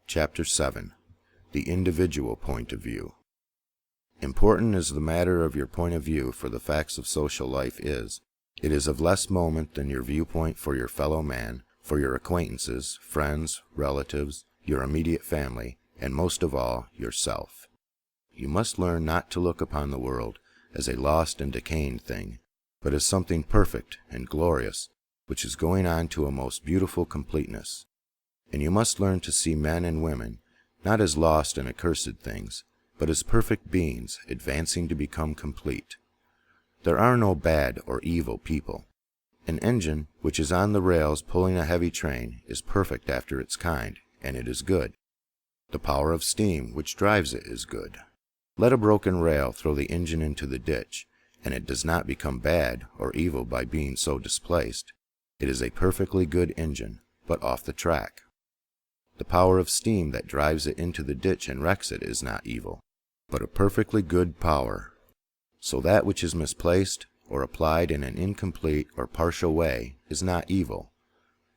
Chapter 7. The Individual Point of View. Important as the matter of your point of view for the facts of social life is, it is of less moment than your viewpoint for your fellow man, for your acquaintances, friends, relatives, your immediate family, and most of all, yourself. You must learn not to look upon the world as a lost and decaying thing, but as something perfect and glorious, which is going on to a most beautiful completeness. And you must learn to see men and women, not as lost and accursed things, but as perfect beings advancing to become complete. There are no bad or evil people. An engine which is on the rails pulling a heavy train is perfect after its kind, and it is good. The power of steam which drives it is good. Let a broken rail throw the engine into the ditch, and it does not become bad or evil by being so displaced. It is a perfectly good engine, but off the track. The power of steam that drives it into the ditch and wrecks it is not evil, but a perfectly good power. So that which is misplaced or applied in an incomplete or partial way is not evil.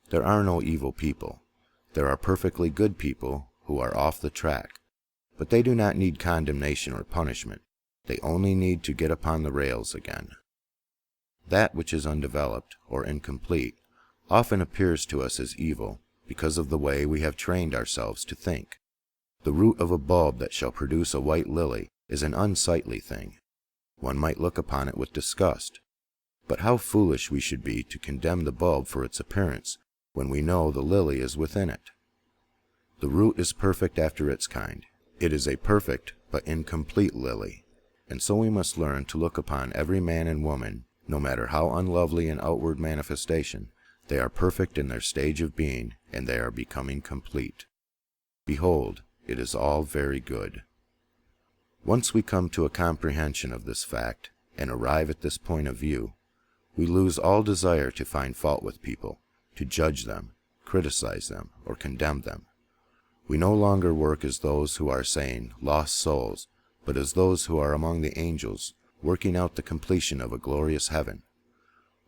There are no evil people. There are perfectly good people who are off the track, but they do not need condemnation or punishment. They only need to get upon the rails again. That which is undeveloped or incomplete often appears to us as evil, because of the way we have trained ourselves to think. The root of a bulb that shall produce a white lily is an unsightly thing. One might look upon it with disgust. But how foolish we should be to condemn the bulb for its appearance, when we know the lily is within it. The root is perfect after its kind. It is a perfect but incomplete lily, and so we must learn to look upon every man and woman, no matter how unlovely in outward manifestation. They are perfect in their stage of being, and they are becoming complete. Behold, it is all very good. Once we come to a comprehension of this fact, and arrive at this point of view, we lose all desire to find fault with people, to judge them, criticize them, or condemn them. We no longer work as those who are saying lost souls, but as those who are among the angels, working out the completion of a glorious heaven.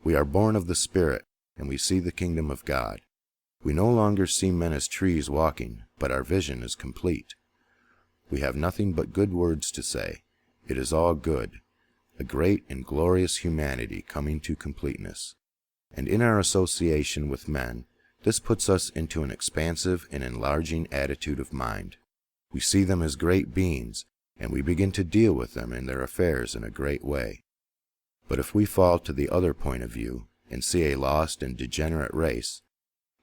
We are born of the Spirit, and we see the kingdom of God. We no longer see men as trees walking, but our vision is complete. We have nothing but good words to say. It is all good, a great and glorious humanity coming to completeness. And in our association with men, this puts us into an expansive and enlarging attitude of mind. We see them as great beings, and we begin to deal with them and their affairs in a great way. But if we fall to the other point of view, and see a lost and degenerate race,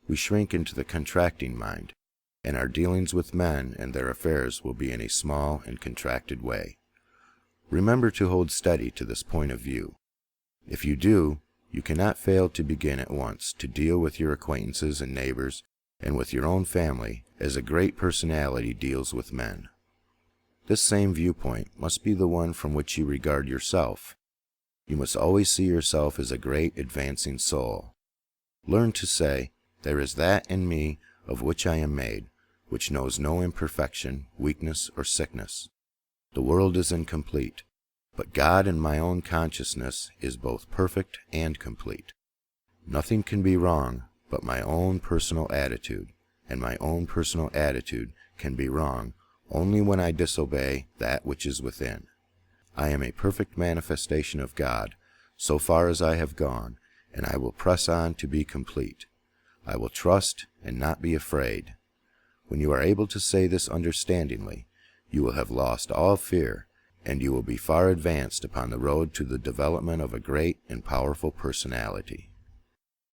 we shrink into the contracting mind, and our dealings with men and their affairs will be in a small and contracted way. Remember to hold steady to this point of view. If you do, you cannot fail to begin at once to deal with your acquaintances and neighbors, and with your own family, as a great personality deals with men. This same viewpoint must be the one from which you regard yourself. You must always see yourself as a great advancing soul. Learn to say, there is that in me of which I am made, which knows no imperfection, weakness, or sickness. The world is incomplete, but God in my own consciousness is both perfect and complete. Nothing can be wrong but my own personal attitude, and my own personal attitude can be wrong only when I disobey that which is within. I am a perfect manifestation of God, so far as I have gone, and I will press on to be complete. I will trust and not be afraid. When you are able to say this understandingly, you will have lost all fear, and you will be far advanced upon the road to the development of a great and powerful personality.